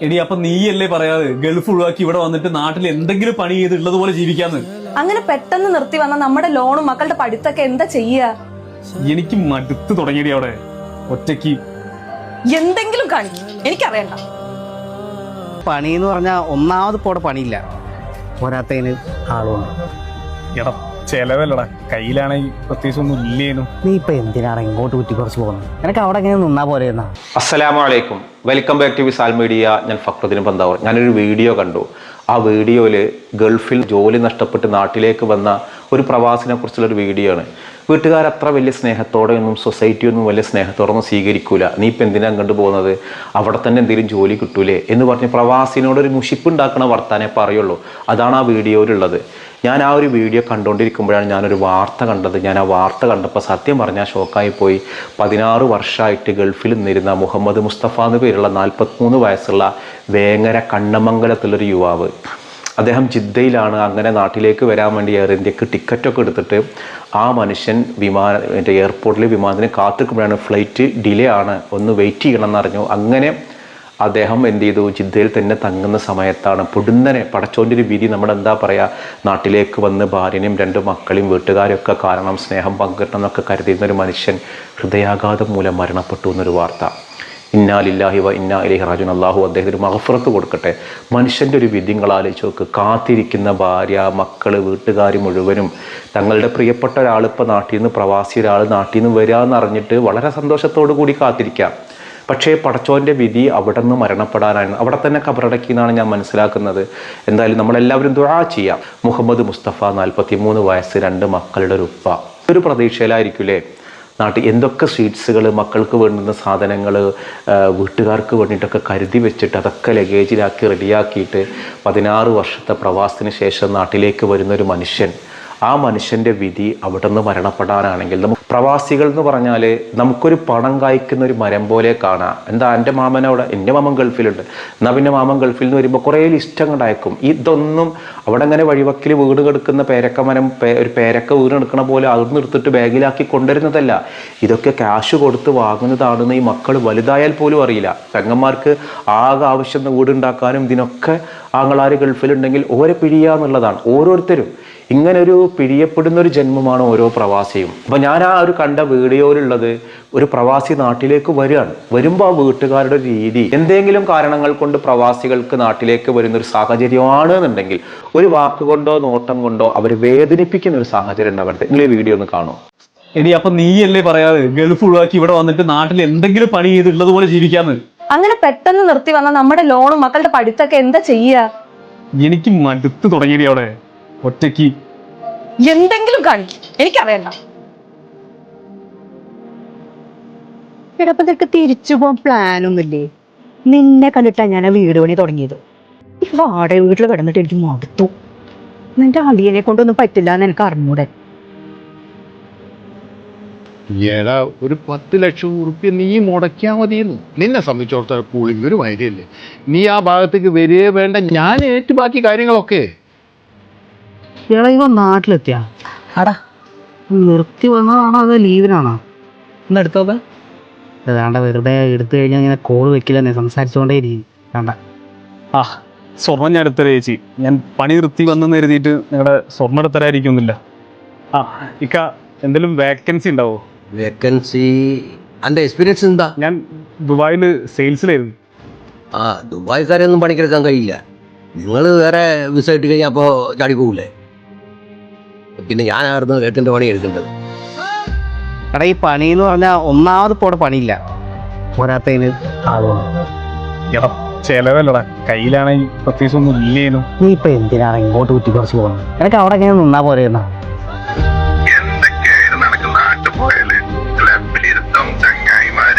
എടി അപ്പൊ നീയല്ലേ പറയാതെ ഗൾഫ് ഒഴിവാക്കി ഇവിടെ വന്നിട്ട് നാട്ടിൽ എന്തെങ്കിലും പണി ചെയ്തിട്ടുള്ളത് പോലെ ജീവിക്കാന്ന്. അങ്ങനെ പെട്ടെന്ന് നിർത്തി വന്ന നമ്മുടെ ലോണും മക്കളുടെ പഠിത്തൊക്കെ എന്താ ചെയ്യാ? എനിക്ക് മടുത്ത് തുടങ്ങിയടി അവിടെ ഒറ്റയ്ക്ക്. എന്തെങ്കിലും കാണിക്കും, എനിക്കറിയണ്ട. പണി എന്ന് പറഞ്ഞാൽ ഒന്നാമത് പോടെ പണിയില്ല, പോരാത്തതിന് ആളുണ്ട്. എടാ ചെലവല്ലടാ, കയ്യിലാണെങ്കിൽ പ്രത്യേകിച്ച് ഒന്നും ഇല്ലേനും. നീ ഇപ്പൊ എന്തിനാണ് ഇങ്ങോട്ട് കുറ്റി കുറച്ച് പോകുന്നത്? എനിക്ക് അവിടെ എങ്ങനെ നിന്നാ പോലെ എന്നാ. അസ്സലാമു അലൈക്കും, welcome back to Visal media. ഞാൻ ഫക്രുദ്ദീൻ പന്താവൂർ. ഞാനൊരു വീഡിയോ കണ്ടു. ആ വീഡിയോയിൽ ഗൾഫിൽ ജോലി നഷ്ടപ്പെട്ട് നാട്ടിലേക്ക് വന്ന ഒരു പ്രവാസിനെ കുറിച്ചുള്ളൊരു വീഡിയോ ആണ്. വീട്ടുകാർ അത്ര വലിയ സ്നേഹത്തോടെ ഒന്നും സൊസൈറ്റിയൊന്നും വലിയ സ്നേഹത്തോടെ ഒന്നും സ്വീകരിക്കൂല. നീ ഇപ്പം എന്തിനാ അങ്ങോട്ട് പോകുന്നത്, അവിടെ തന്നെ എന്തെങ്കിലും ജോലി കിട്ടൂലേ എന്ന് പറഞ്ഞ് പ്രവാസിനോടൊരു മുഷിപ്പ് ഉണ്ടാക്കുന്ന വർത്താനേ പറയുള്ളൂ. അതാണ് ആ വീഡിയോയിലുള്ളത്. ഞാൻ ആ ഒരു വീഡിയോ കണ്ടുകൊണ്ടിരിക്കുമ്പോഴാണ് ഞാനൊരു വാർത്ത കണ്ടത്. ഞാൻ ആ വാർത്ത കണ്ടപ്പോൾ സത്യം പറഞ്ഞാൽ ഷോക്കായി പോയി. 16 വർഷമായിട്ട് ഗൾഫിൽ നിന്നിരുന്ന മുഹമ്മദ് മുസ്തഫ എന്ന് പേരുള്ള 43 വയസ്സുള്ള വേങ്ങര കണ്ണമംഗലത്തുള്ളൊരു യുവാവ്. അദ്ദേഹം ജിദ്ദയിലാണ്. അങ്ങനെ നാട്ടിലേക്ക് വരാൻ വേണ്ടി എയർ ഇന്ത്യക്ക് ടിക്കറ്റൊക്കെ എടുത്തിട്ട് ആ മനുഷ്യൻ എയർപോർട്ടിൽ വിമാനത്തിന് കാത്തിരിക്കുമ്പോഴാണ് ഫ്ലൈറ്റ് ഡിലേ ആണ്, ഒന്ന് വെയിറ്റ് ചെയ്യണം എന്നറിഞ്ഞു. അങ്ങനെ അദ്ദേഹം എന്ത് ചെയ്തു, ജിദ്ദയിൽ തന്നെ തങ്ങുന്ന സമയത്താണ് പൊടുന്നനെ പടച്ചോൻ്റെ ഒരു വിധി. നമ്മളെന്താ പറയുക, നാട്ടിലേക്ക് വന്ന് ഭാര്യനെയും 2 മക്കളെയും വീട്ടുകാരൊക്കെ കാരണം സ്നേഹം പങ്കിടണം എന്നൊക്കെ കരുതിയിരുന്ന ഒരു മനുഷ്യൻ ഹൃദയാഘാതം മൂലം മരണപ്പെട്ടു എന്നൊരു വാർത്ത. ഇന്നാ ലില്ലാഹി വ ഇന്നാ ഇലൈഹി റാജിഊൻ. അല്ലാഹു അദ്ദേഹത്തിന് മഗ്ഫിറത്ത് കൊടുക്കട്ടെ. മനുഷ്യൻ്റെ ഒരു വിധി നിങ്ങൾ ആലോചിച്ച് നോക്ക്. കാത്തിരിക്കുന്ന ഭാര്യ, മക്കൾ, വീട്ടുകാർ മുഴുവനും തങ്ങളുടെ പ്രിയപ്പെട്ട ഒരാൾ ഇപ്പോൾ നാട്ടിൽ നിന്ന്, പ്രവാസി ഒരാൾ നാട്ടിൽ നിന്ന് വരികയെന്ന് അറിഞ്ഞിട്ട് വളരെ സന്തോഷത്തോടു കൂടി കാത്തിരിക്കാം. പക്ഷേ പടച്ചോൻ്റെ വിധി അവിടെ നിന്ന് മരണപ്പെടാനാണ്. അവിടെ തന്നെ കബറടക്കി എന്നാണ് ഞാൻ മനസ്സിലാക്കുന്നത്. എന്തായാലും നമ്മളെല്ലാവരും ദുആ ചെയ്യാം. മുഹമ്മദ് മുസ്തഫ 43 വയസ്സ്, 2 മക്കളുടെ ഒരു ഉപ്പ. ഒരു പ്രതീക്ഷയിലായിരിക്കില്ലേ നാട്ടിൽ എന്തൊക്കെ സ്വീറ്റ്സുകൾ, മക്കൾക്ക് വേണ്ടുന്ന സാധനങ്ങൾ, വീട്ടുകാർക്ക് വേണ്ടിയിട്ടൊക്കെ കരുതി വെച്ചിട്ട് അതൊക്കെ ലഗേജിലാക്കി റെഡിയാക്കിയിട്ട് 16 വർഷത്തെ പ്രവാസത്തിന് ശേഷം നാട്ടിലേക്ക് വരുന്നൊരു മനുഷ്യൻ. ആ മനുഷ്യൻ്റെ വിധി അവിടെ നിന്ന് മരണപ്പെടാനാണെങ്കിൽ പ്രവാസികൾ എന്ന് പറഞ്ഞാൽ നമുക്കൊരു പണം കായ്ക്കുന്ന ഒരു മരം പോലെ കാണാം. എന്താ എൻ്റെ മാമനവിടെ, എൻ്റെ മാമൻ ഗൾഫിലുണ്ട്, എന്നാൽ പിന്നെ മാമൻ ഗൾഫിൽ നിന്ന് വരുമ്പോൾ കുറേ ലിസ്റ്റങ്ങൾ അയക്കും. ഇതൊന്നും അവിടെ അങ്ങനെ വഴിവക്കിൽ വീട് കിടക്കുന്ന പേരക്ക മരം, ഒരു പേരക്ക വീട് എടുക്കണ പോലെ അവിടുന്ന് എടുത്തിട്ട് ബാഗിലാക്കി കൊണ്ടുവരുന്നതല്ല. ഇതൊക്കെ ക്യാഷ് കൊടുത്ത് വാങ്ങുന്നതാണെന്ന് ഈ മക്കൾ വലുതായാൽ പോലും അറിയില്ല. പെങ്ങന്മാർക്ക് ആകെ ആവശ്യം വീടുണ്ടാക്കാനും ഇതിനൊക്കെ ആങ്ങളാർ ഗൾഫിലുണ്ടെങ്കിൽ ഓരെ പിഴിയാന്നുള്ളതാണ്. ഓരോരുത്തരും ഇങ്ങനൊരു പിഴിയപ്പെടുന്ന ഒരു ജന്മമാണ് ഓരോ പ്രവാസിയും. അപ്പം ഞാൻ ആ ഒരു കണ്ട വീഡിയോയിലുള്ളത് ഒരു പ്രവാസി നാട്ടിലേക്ക് വരികയാണ്. വരുമ്പോൾ ആ വീട്ടുകാരുടെ രീതി എന്തെങ്കിലും കാരണങ്ങൾ കൊണ്ട് പ്രവാസികൾക്ക് നാട്ടിലേക്ക് വരുന്ന ഒരു സാഹചര്യമാണ് എന്നുണ്ടെങ്കിൽ ഒരു വാക്കുകൊണ്ടോ നോട്ടം കൊണ്ടോ അവർ വേദനിപ്പിക്കുന്ന ഒരു സാഹചര്യം ഉണ്ടാവരുത്. നിങ്ങൾ ഈ വീഡിയോ ഒന്ന് കാണൂ. എടി അപ്പൊ നീയല്ലേ പറയാതെ ഗൾഫ് ഒഴിവാക്കി ഇവിടെ വന്നിട്ട് നാട്ടിൽ എന്തെങ്കിലും പണി ചെയ്തിട്ടുള്ളത് പോലെ ജീവിക്കാന്ന്. അങ്ങനെ പെട്ടെന്ന് നിർത്തി വന്ന നമ്മുടെ ലോണും മക്കളുടെ പഠിത്തൊക്കെ എന്താ ചെയ്യാ? എനിക്ക് മടുത്ത് തുടങ്ങിയടി അവിടെ ഒറ്റയ്ക്ക്. എന്തെങ്കിലും കാണിക്കും, എനിക്കറിയണ്ട. ഇടപ്പോ നിനക്ക് തിരിച്ചു പോകാൻ പ്ലാനൊന്നുമില്ലേ? നിന്നെ കണ്ടിട്ടാ ഞാൻ ആ വീട് പണി തുടങ്ങിയത്. ഈ വാടക വീട്ടിൽ കിടന്നിട്ട് എനിക്ക് മടുത്തു. നിന്റെ അളിയനെ കൊണ്ടൊന്നും പറ്റില്ല എന്ന് എനിക്ക് അറിഞ്ഞൂടെ. ഏടാ, ഒരു 10 ലക്ഷം ഉറുപ്പ്യ നീ മുടക്കിയാൽ മതിയെന്നു. നിന്നെ സംബന്ധിച്ചിടത്തോളം കൂളിംഗ് ഒരു മൈരിയല്ലേ. നീ ആ ഭാഗത്തേക്ക് വരികയേ വേണ്ട, ഞാൻ ഏറ്റു ബാക്കി കാര്യങ്ങളൊക്കെ. എടാ, ഇവ നാട്ടിലെത്തിയാ അടാ നിർത്തി വന്നതാണോ അതോ ലീവിനാണോ? ഒന്ന് എടുത്തോക്കെ. വേണ്ട, വെറുതെ എടുത്തു കഴിഞ്ഞാൽ ഇങ്ങനെ കോള് വെക്കില്ലെന്നേ, സംസാരിച്ചുകൊണ്ടേ ഇരിക്കും. വേണ്ട. ആ സ്വർണ്ണം ഞാൻ എടുത്തരാ ചേച്ചി. ഞാൻ പണി നിർത്തി വന്നെന്ന് കരുതിയിട്ട് നിങ്ങളുടെ സ്വർണ്ണം എടുത്തരായിരിക്കുന്നില്ല. ആ ഇക്ക, എന്തെങ്കിലും വേക്കൻസി ഉണ്ടാവോ? വേക്കൻസി എൻ്റെ എക്സ്പീരിയൻസ് എന്താ? ഞാൻ ദുബായിൽ സെയിൽസിലായിരുന്നു. ആ, ദുബായ്ക്കാരെയൊന്നും പണിക്കെടുക്കാൻ കഴിയില്ല. നിങ്ങൾ വേറെ വിസ ഇട്ട് കഴിഞ്ഞാൽ അപ്പോൾ ചാടി പോകില്ലേ? പിന്നെ ഞാനായിരുന്നു ഏട്ടൻ്റെ പണി എടുക്കേണ്ടത്. എടാ, ഈ പണി എന്ന് പറഞ്ഞാൽ ഒന്നാമത് പോടെ പണിയില്ല, പോരാത്തതിന് ആളുണ്ട്. എടാ ചെലവല്ലടാ, കയ്യിലാണെങ്കിൽ പ്രത്യേകിച്ച് ഒന്നും ഇല്ലേനും. നീ ഇപ്പൊ എന്തിനാണ് ഇങ്ങോട്ട് കുറ്റി കുറച്ച് പോകുന്നത്? എനിക്ക് അവിടെ എങ്ങനെ നിന്നാ പോലെ എന്നാ.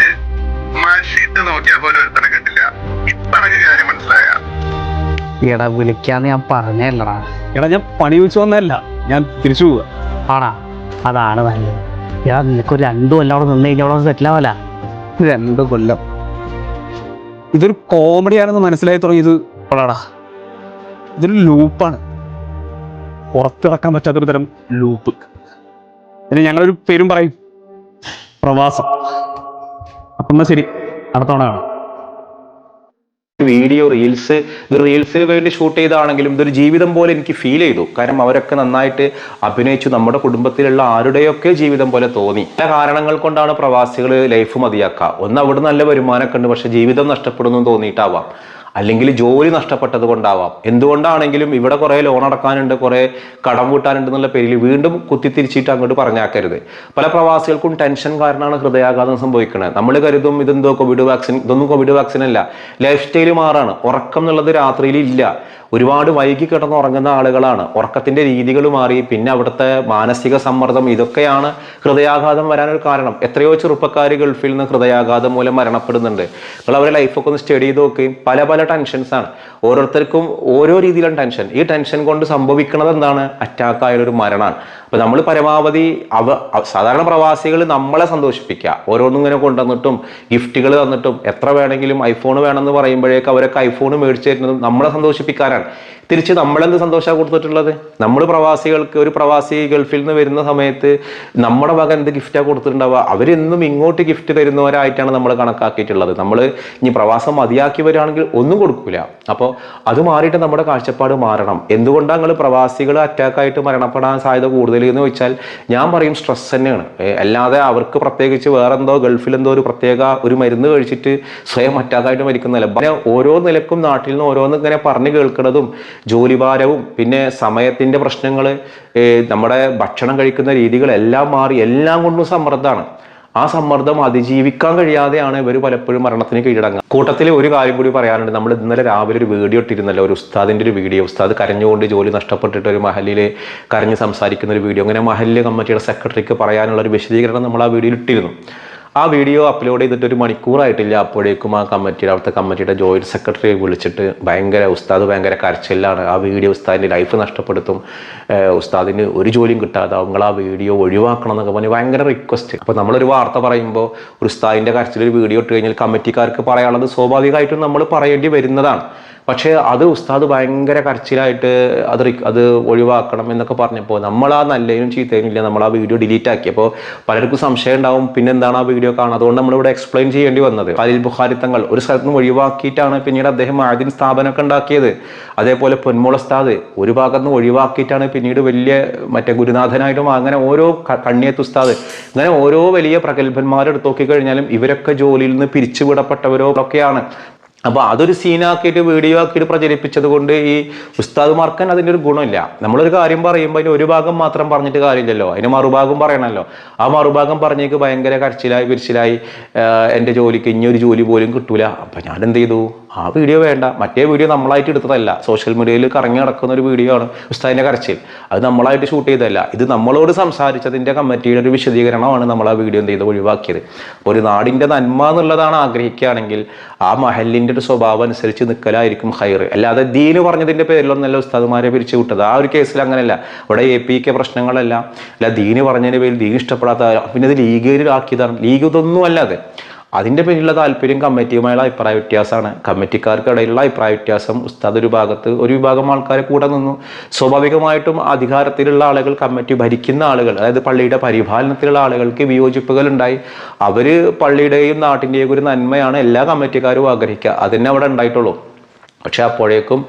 എടാ, വിളിക്കാന്ന് ഞാൻ പറഞ്ഞല്ലടാ. എടാ ഞാൻ പണി ചോദിച്ചു വന്നതല്ല, ഞാൻ തിരിച്ചു പോവുക. ആടാ, അതാണ് നല്ലത്. എടാ, നിനക്കൊരു 2 കൊല്ലം അവിടെ നിന്ന് കഴിഞ്ഞാൽ അവിടെ സെറ്റിൽ ആവല. 2 കൊല്ലം ഇതൊരു കോമഡിയാണെന്ന് മനസ്സിലായി തുടങ്ങിയത് അപ്പോഴാടാ. ഇതൊരു ലൂപ്പാണ്, പുറത്തിറക്കാൻ പറ്റാത്തൊരു തരം ലൂപ്പ്. പിന്നെ ഞങ്ങളൊരു പേരും പറയും, പ്രവാസം. അപ്പം എന്നാൽ ശരി, അടുത്ത തവണ കാണാം. വീഡിയോ റീൽസിന് വേണ്ടി ഷൂട്ട് ചെയ്താണെങ്കിലും ഇതൊരു ജീവിതം പോലെ എനിക്ക് ഫീൽ ചെയ്തു. കാരണം അവരൊക്കെ നന്നായിട്ട് അഭിനയിച്ചു. നമ്മുടെ കുടുംബത്തിലുള്ള ആരുടെയൊക്കെ ജീവിതം പോലെ തോന്നി. പല കാരണങ്ങൾ കൊണ്ടാണ് പ്രവാസികൾ ലൈഫ് മതിയാക്കുക. ഒന്ന് അവിടെ നല്ല വരുമാനമൊക്കെ ഉണ്ട്, പക്ഷെ ജീവിതം നഷ്ടപ്പെടുന്നു തോന്നിയിട്ടാവാം, അല്ലെങ്കിൽ ജോലി നഷ്ടപ്പെട്ടത് കൊണ്ടാവാം. എന്തുകൊണ്ടാണെങ്കിലും ഇവിടെ കുറേ ലോൺ അടക്കാനുണ്ട്, കുറേ കടം വീട്ടാനുണ്ട് എന്നുള്ള പേരിൽ വീണ്ടും കുത്തിത്തിരിച്ചിട്ട് അങ്ങോട്ട് പറഞ്ഞാക്കരുത്. പല പ്രവാസികൾക്കും ടെൻഷൻ കാരണമാണ് ഹൃദയാഘാതം സംഭവിക്കുന്നത്. നമ്മൾ കരുതും ഇതെന്തോ കോവിഡ് വാക്സിൻ, ഇതൊന്നും കോവിഡ് വാക്സിൻ അല്ല. ലൈഫ് സ്റ്റൈൽ മാറാണ്. ഉറക്കം എന്നുള്ളത് രാത്രിയിൽ ഇല്ല. ഒരുപാട് വൈകി കിടന്ന് ഉറങ്ങുന്ന ആളുകളാണ്. ഉറക്കത്തിന്റെ രീതികൾ മാറി, പിന്നെ അവിടുത്തെ മാനസിക സമ്മർദ്ദം, ഇതൊക്കെയാണ് ഹൃദയാഘാതം വരാനൊരു കാരണം. എത്രയോ ചെറുപ്പക്കാർ ഗൾഫിൽ നിന്ന് ഹൃദയാഘാതം മൂലം മരണപ്പെടുന്നുണ്ട്. നിങ്ങൾ അവരുടെ ലൈഫൊക്കെ ഒന്ന് സ്റ്റഡി ചെയ്ത് നോക്കുകയും പല പല ടെൻഷൻസാണ്. ഓരോരുത്തർക്കും ഓരോ രീതിയിലുള്ള ടെൻഷൻ. ഈ ടെൻഷൻ കൊണ്ട് സംഭവിക്കുന്നത് എന്താണ്? അറ്റാക്കായാലൊരു മരണമാണ്. അപ്പൊ നമ്മൾ പരമാവധി സാധാരണ പ്രവാസികൾ നമ്മളെ സന്തോഷിപ്പിക്കുക, ഓരോന്നും ഇങ്ങനെ കൊണ്ടുവന്നിട്ടും ഗിഫ്റ്റുകൾ തന്നിട്ടും, എത്ര വേണമെങ്കിലും ഐഫോൺ വേണമെന്ന് പറയുമ്പോഴേക്ക് അവരൊക്കെ ഐഫോൺ മേടിച്ചു തരുന്നതും നമ്മളെ സന്തോഷിപ്പിക്കാനാണ്. തിരിച്ച് നമ്മളെന്ത് സന്തോഷമാണ് കൊടുത്തിട്ടുള്ളത്? നമ്മൾ പ്രവാസികൾക്ക്, ഒരു പ്രവാസി ഗൾഫിൽ നിന്ന് വരുന്ന സമയത്ത് നമ്മുടെ വക എന്ത് ഗിഫ്റ്റാണ് കൊടുത്തിട്ടുണ്ടാവുക? അവരെന്നും ഇങ്ങോട്ട് ഗിഫ്റ്റ് തരുന്നവരായിട്ടാണ് നമ്മൾ കണക്കാക്കിയിട്ടുള്ളത്. നമ്മൾ ഇനി പ്രവാസം മതിയാക്കി വരികയാണെങ്കിൽ ഒന്നും കൊടുക്കൂല. അപ്പോൾ അത് മാറിയിട്ട് നമ്മുടെ കാഴ്ചപ്പാട് മാറണം. എന്തുകൊണ്ടാണ് നിങ്ങൾ പ്രവാസികൾ അറ്റാക്കായിട്ട് മരണപ്പെടാൻ സാധ്യത കൂടുതൽ എന്ന് ചോദിച്ചാൽ ഞാൻ പറയും സ്ട്രെസ് തന്നെയാണ്. അല്ലാതെ അവർക്ക് പ്രത്യേകിച്ച് വേറെന്തോ ഗൾഫിലെന്തോ ഒരു പ്രത്യേക ഒരു മരുന്ന് കഴിച്ചിട്ട് സ്വയം അറ്റാക്കായിട്ട് മരിക്കുന്നില്ല. പിന്നെ ഓരോ നിലക്കും നാട്ടിൽ നിന്ന് ഓരോന്ന് ഇങ്ങനെ പറഞ്ഞു കേൾക്കുന്നതും ജോലിഭാരവും പിന്നെ സമയത്തിന്റെ പ്രശ്നങ്ങൾ, നമ്മുടെ ഭക്ഷണം കഴിക്കുന്ന രീതികളെല്ലാം മാറി, എല്ലാം കൊണ്ടും സമ്മർദ്ദമാണ്. ആ സമ്മർദ്ദം അതിജീവിക്കാൻ കഴിയാതെയാണ് ഇവർ പലപ്പോഴും മരണത്തിന് കീഴടങ്ങുക. കൂട്ടത്തിൽ ഒരു കാര്യം കൂടി പറയാനുണ്ട്. നമ്മൾ ഇന്നലെ രാവിലെ ഒരു വീഡിയോ ഇട്ടിരുന്നല്ലോ, ഒരു ഉസ്താദിന്റെ ഒരു വീഡിയോ. ഉസ്താദ് കരഞ്ഞുകൊണ്ട് ജോലി നഷ്ടപ്പെട്ടിട്ട് ഒരു മഹലിൽ കരഞ്ഞ് സംസാരിക്കുന്ന ഒരു വീഡിയോ. അങ്ങനെ മഹല്ല് കമ്മിറ്റിയുടെ സെക്രട്ടറിക്ക് പറയാനുള്ള ഒരു വിശദീകരണം നമ്മൾ ആ വീഡിയോയിൽ ഇട്ടിരുന്നു. ആ വീഡിയോ അപ്ലോഡ് ചെയ്തിട്ട് ഒരു മണിക്കൂറായിട്ടില്ല, അപ്പോഴേക്കും ആ അവിടുത്തെ കമ്മിറ്റിയുടെ ജോയിന്റ് സെക്രട്ടറിയെ വിളിച്ചിട്ട് ഉസ്താദ് ഭയങ്കര കരച്ചിലാണ്. ആ വീഡിയോ ഉസ്താദിൻ്റെ ലൈഫ് നഷ്ടപ്പെടുത്തും, ഉസ്താദിന് ഒരു ജോലിയും കിട്ടാതെ നിങ്ങൾ ആ വീഡിയോ ഒഴിവാക്കണം എന്നൊക്കെ പറഞ്ഞ് ഭയങ്കര റിക്വസ്റ്റ്. അപ്പോൾ നമ്മളൊരു വാർത്ത പറയുമ്പോൾ ഒരു ഉസ്താദിൻ്റെ കരച്ചിലൊരു വീഡിയോ ഇട്ട് കഴിഞ്ഞാൽ കമ്മിറ്റിക്കാർക്ക് പറയാനുള്ളത് സ്വാഭാവികമായിട്ടും നമ്മൾ പറയേണ്ടി വരുന്നതാണ്. പക്ഷേ അത് ഉസ്താദ് ഭയങ്കര കരച്ചിലായിട്ട് അത് ഒഴിവാക്കണം എന്നൊക്കെ പറഞ്ഞപ്പോൾ നമ്മൾ ആ നല്ലതിനും ചീത്തതിനും ഇല്ല, നമ്മൾ ആ വീഡിയോ ഡിലീറ്റ് ആക്കി. അപ്പോൾ പലർക്കും സംശയം ഉണ്ടാവും, പിന്നെന്താണ് ആ വീഡിയോ കാണുന്നത്. അതുകൊണ്ട് നമ്മളിവിടെ എക്സ്പ്ലെയിൻ ചെയ്യേണ്ടി വന്നത്. ഖലീൽ ബുഖാരി തങ്ങൾ ഒരു സ്ഥലത്ത് നിന്ന് ഒഴിവാക്കിയിട്ടാണ് പിന്നീട് അദ്ദേഹം ആദ്യം സ്ഥാപനമൊക്കെ ഉണ്ടാക്കിയത്. അതേപോലെ പൊന്മോൾ ഉസ്താദ് ഒരു ഭാഗത്ത് നിന്ന് ഒഴിവാക്കിയിട്ടാണ് പിന്നീട് വലിയ ഗുരുനാഥനായിട്ടും അങ്ങനെ ഓരോ കണ്ണിയത്ത് ഉസ്താദ്, അങ്ങനെ ഓരോ വലിയ പ്രഗത്ഭന്മാരെടുത്ത് നോക്കിക്കഴിഞ്ഞാലും ഇവരൊക്കെ ജോലിയിൽ നിന്ന് പിരിച്ചുവിടപ്പെട്ടവരോ ഒക്കെയാണ്. അപ്പോൾ അതൊരു സീനാക്കിയിട്ട് വീഡിയോ ആക്കിയിട്ട് പ്രചരിപ്പിച്ചത് കൊണ്ട് ഈ ഉസ്താദുമാർക്കൻ അതിൻ്റെ ഒരു ഗുണമില്ല. നമ്മളൊരു കാര്യം പറയുമ്പോൾ അതിന് ഒരു ഭാഗം മാത്രം പറഞ്ഞിട്ട് കാര്യമില്ലല്ലോ, അതിന് മറുഭാഗം പറയണമല്ലോ. ആ മറുഭാഗം പറഞ്ഞേക്ക് ഭയങ്കര കരച്ചിലായി പിരിച്ചിലായി, എൻ്റെ ജോലിക്ക് ഇനിയൊരു ജോലി പോലും കിട്ടൂല. അപ്പം ഞാൻ എന്ത് ചെയ്തു, ആ വീഡിയോ വേണ്ട, മറ്റേ വീഡിയോ നമ്മളായിട്ട് എടുത്തതല്ല, സോഷ്യൽ മീഡിയയിൽ കറങ്ങി നടക്കുന്ന ഒരു വീഡിയോ ആണ് ഉസ്താദിൻ്റെ കരച്ചിൽ. അത് നമ്മളായിട്ട് ഷൂട്ട് ചെയ്തതല്ല, ഇത് നമ്മളോട് സംസാരിച്ചതിൻ്റെ കമ്മിറ്റിയുടെ ഒരു വിശദീകരണമാണ് നമ്മൾ ആ വീഡിയോ എന്ത് ചെയ്ത് ഒഴിവാക്കിയത്. ഒരു നാടിൻ്റെ നന്മ എന്നുള്ളതാണ് ആഗ്രഹിക്കുകയാണെങ്കിൽ ആ മഹലിൻ്റെ ഒരു സ്വഭാവം അനുസരിച്ച് നിൽക്കലായിരിക്കും ഹൈർ. അല്ലാതെ ദീന് പറഞ്ഞതിൻ്റെ പേരിലൊന്നല്ല ഉസ്താദുമാരെ പിരിച്ചു വിട്ടത്. ആ ഒരു കേസിൽ അങ്ങനെയല്ല. അവിടെ APK പ്രശ്നങ്ങളല്ല, അല്ല ദീന് പറഞ്ഞതിൻ്റെ പേരിൽ ദീൻ ഇഷ്ടപ്പെടാത്ത പിന്നെ അത് ലീഗിലാക്കിയതാണ്. ലീഗ് ഇതൊന്നും അല്ലാതെ അതിൻ്റെ പേരിലുള്ള താല്പര്യം കമ്മിറ്റിയുമായുള്ള അഭിപ്രായ വ്യത്യാസമാണ്. കമ്മിറ്റിക്കാർക്കിടയിലുള്ള അഭിപ്രായ വ്യത്യാസം. ഉസ്താദ് ഒരു ഭാഗത്ത് ഒരു വിഭാഗം ആൾക്കാരെ കൂടെ നിന്നു. സ്വാഭാവികമായിട്ടും അധികാരത്തിലുള്ള ആളുകൾ, കമ്മിറ്റി ഭരിക്കുന്ന ആളുകൾ, അതായത് പള്ളിയുടെ പരിപാലനത്തിലുള്ള ആളുകൾക്ക് വിയോജിപ്പുകൾ ഉണ്ടായി. അവർ പള്ളിയുടെയും നാട്ടിൻ്റെയും ഒരു നന്മയാണ് എല്ലാ കമ്മിറ്റിക്കാരും ആഗ്രഹിക്കുക. അതന്നെ അവിടെ ഉണ്ടായിട്ടുള്ളൂ. പക്ഷെ അപ്പോഴേക്കും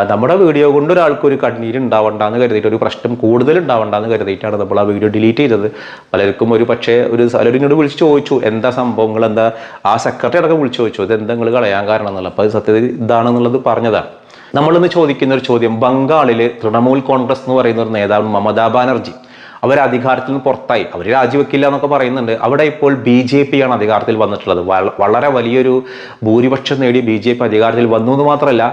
നമ്മുടെ വീഡിയോ കൊണ്ട് ഒരാൾക്കൊരു കണ്ണീരുണ്ടാവണ്ടെന്ന് കരുതിയിട്ട്, ഒരു പ്രശ്നം കൂടുതൽ ഉണ്ടാവണ്ടെന്ന് കരുതിയിട്ടാണ് നമ്മൾ ആ വീഡിയോ ഡിലീറ്റ് ചെയ്തത്. പലർക്കും പലരും വിളിച്ച് ചോദിച്ചു എന്താ സംഭവങ്ങൾ, എന്താ ആ സെക്രട്ടറി അടക്കം വിളിച്ച് ചോദിച്ചു ഇതെന്താ നിങ്ങൾ കളയാൻ കാരണം എന്നുള്ളത്. അപ്പോൾ അത് സത്യത്തിൽ ഇതാണെന്നുള്ളത് പറഞ്ഞതാണ്. നമ്മളിന്ന് ചോദിക്കുന്ന ഒരു ചോദ്യം, ബംഗാളിൽ തൃണമൂൽ കോൺഗ്രസ് എന്ന് പറയുന്ന ഒരു നേതാവ് മമതാ ബാനർജി അവർ അധികാരത്തിൽ നിന്ന് പുറത്തായി. അവർ രാജിവെക്കില്ല എന്നൊക്കെ പറയുന്നുണ്ട്. അവിടെ ഇപ്പോൾ BJP ആണ് അധികാരത്തിൽ വന്നിട്ടുള്ളത്. വളരെ വലിയൊരു ഭൂരിപക്ഷം നേടി BJP അധികാരത്തിൽ വന്നു എന്ന് മാത്രമല്ല,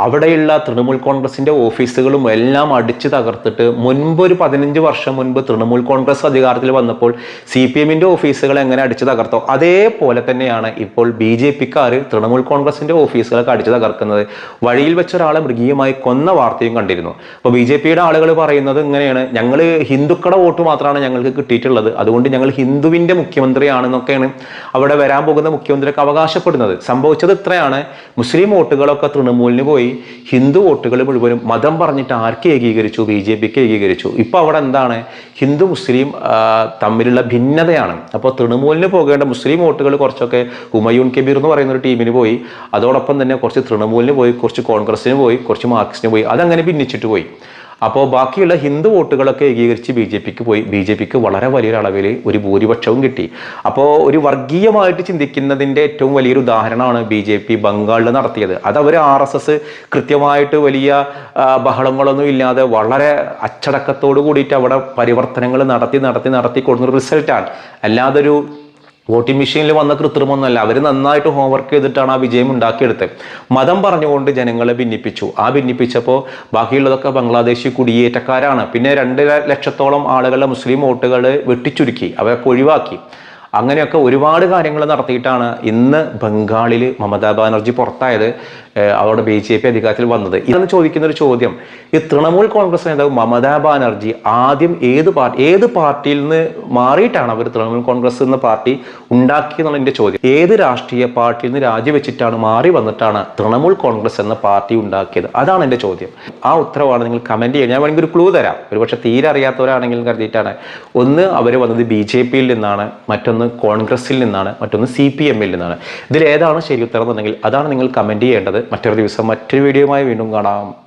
അവിടെയുള്ള തൃണമൂൽ കോൺഗ്രസിന്റെ ഓഫീസുകളും എല്ലാം അടിച്ചു തകർത്തിട്ട്, മുൻപ് ഒരു 15 വർഷം മുൻപ് തൃണമൂൽ കോൺഗ്രസ് അധികാരത്തിൽ വന്നപ്പോൾ CPMന്റെ ഓഫീസുകൾ എങ്ങനെ അടിച്ചു തകർത്തോ അതേപോലെ തന്നെയാണ് ഇപ്പോൾ BJPക്കാർ തൃണമൂൽ കോൺഗ്രസിന്റെ ഓഫീസുകളൊക്കെ അടിച്ചു തകർക്കുന്നത്. വഴിയിൽ വെച്ച ഒരാളെ മൃഗീയമായി കൊന്ന വാർത്തയും കണ്ടിരുന്നു. അപ്പോൾ BJPയുടെ ആളുകൾ പറയുന്നത് ഇങ്ങനെയാണ്, ഞങ്ങൾ ഹിന്ദുക്കളുടെ വോട്ട് മാത്രമാണ് ഞങ്ങൾക്ക് കിട്ടിയിട്ടുള്ളത്, അതുകൊണ്ട് ഞങ്ങൾ ഹിന്ദുവിന്റെ മുഖ്യമന്ത്രിയാണെന്നൊക്കെയാണ് അവിടെ വരാൻ പോകുന്ന മുഖ്യമന്ത്രിയൊക്കെ അവകാശപ്പെടുന്നത്. സംഭവിച്ചത് ഇത്രയാണ്, മുസ്ലിം വോട്ടുകളൊക്കെ തൃണമൂലിന് പോയി പോയി ഹിന്ദു വോട്ടുകൾ മുഴുവനും മതം പറഞ്ഞിട്ട് ആർക്ക് ഏകീകരിച്ചു? BJPക്ക് ഏകീകരിച്ചു. ഇപ്പോൾ അവിടെ എന്താണ്? ഹിന്ദു മുസ്ലിം തമ്മിലുള്ള ഭിന്നതയാണ്. അപ്പോൾ തൃണമൂലിന് പോകേണ്ട മുസ്ലിം വോട്ടുകൾ കുറച്ചൊക്കെ ഹുമയൂൺ കബീർ എന്ന് പറയുന്ന ഒരു ടീമിന് പോയി, അതോടൊപ്പം തന്നെ കുറച്ച് തൃണമൂലിന് പോയി, കുറച്ച് കോൺഗ്രസിന് പോയി, കുറച്ച് മാർക്സിന് പോയി, അതങ്ങനെ ഭിന്നിച്ചിട്ട് പോയി. അപ്പോൾ ബാക്കിയുള്ള ഹിന്ദു വോട്ടുകളൊക്കെ ഏകീകരിച്ച് BJPക്ക് പോയി. BJPക്ക് വളരെ വലിയൊരു അളവിൽ ഒരു ഭൂരിപക്ഷവും കിട്ടി. അപ്പോൾ ഒരു വർഗീയമായിട്ട് ചിന്തിക്കുന്നതിൻ്റെ ഏറ്റവും വലിയൊരു ഉദാഹരണമാണ് BJP ബംഗാളിൽ നടത്തിയത്. അത് അവർ RSS കൃത്യമായിട്ട് വലിയ ബഹളങ്ങളൊന്നും ഇല്ലാതെ വളരെ അച്ചടക്കത്തോട് കൂടിയിട്ട് അവിടെ പരിവർത്തനങ്ങൾ നടത്തി കൊടുക്കുന്ന റിസൾട്ടാണ്. അല്ലാതെ ഒരു വോട്ടിംഗ് മെഷീനിൽ വന്ന കൃത്രിമൊന്നുമല്ല. അവർ നന്നായിട്ട് ഹോംവർക്ക് ചെയ്തിട്ടാണ് ആ വിജയം ഉണ്ടാക്കിയെടുത്തത്. മതം പറഞ്ഞുകൊണ്ട് ജനങ്ങളെ ഭിന്നിപ്പിച്ചു. ഭിന്നിപ്പിച്ചപ്പോൾ ബാക്കിയുള്ളതൊക്കെ ബംഗ്ലാദേശി കുടിയേറ്റക്കാരാണ്. പിന്നെ 2 ലക്ഷത്തോളം ആളുകളുടെ മുസ്ലിം വോട്ടുകൾ വെട്ടിച്ചുരുക്കി, അവരൊക്കെ ഒഴിവാക്കി. അങ്ങനെയൊക്കെ ഒരുപാട് കാര്യങ്ങൾ നടത്തിയിട്ടാണ് ഇന്ന് ബംഗാളിൽ മമതാ ബാനർജി പുറത്തായത്, അവരുടെ BJP അധികാരത്തിൽ വന്നത്. ഇതെന്ന് ചോദിക്കുന്ന ഒരു ചോദ്യം, ഈ തൃണമൂൽ കോൺഗ്രസ് നേതാവ് മമതാ ബാനർജി ആദ്യം ഏത് പാർട്ടിയിൽ നിന്ന് മാറിയിട്ടാണ് അവർ തൃണമൂൽ കോൺഗ്രസ് എന്ന പാർട്ടി ഉണ്ടാക്കിയെന്നുള്ള എൻ്റെ ചോദ്യം. ഏത് രാഷ്ട്രീയ പാർട്ടിയിൽ നിന്ന് രാജിവെച്ചിട്ടാണ് മാറി വന്നിട്ടാണ് തൃണമൂൽ കോൺഗ്രസ് എന്ന പാർട്ടി ഉണ്ടാക്കിയത്? അതാണ് എൻ്റെ ചോദ്യം. ആ ഉത്തരവാണ് നിങ്ങൾ കമൻറ്റ് ചെയ്യുക. ഞാൻ വേണമെങ്കിൽ ഒരു ക്ലൂ തരാം, ഒരുപക്ഷെ തീരെ അറിയാത്തവരാണെങ്കിലും കരുതിയിട്ടാണ്. ഒന്ന്, അവർ വന്നത് BJPയിൽ നിന്നാണ്, മറ്റൊന്ന് കോൺഗ്രസിൽ നിന്നാണ്, മറ്റൊന്ന് CPMൽ നിന്നാണ്. ഇതിൽ ഏതാണ് ശരി ഉത്തരം എന്നുണ്ടെങ്കിൽ അതാണ് നിങ്ങൾ കമൻറ്റ് ചെയ്യേണ്ടത്. മറ്റൊരു ദിവസം മറ്റൊരു വീഡിയോയുമായി വീണ്ടും കാണാം.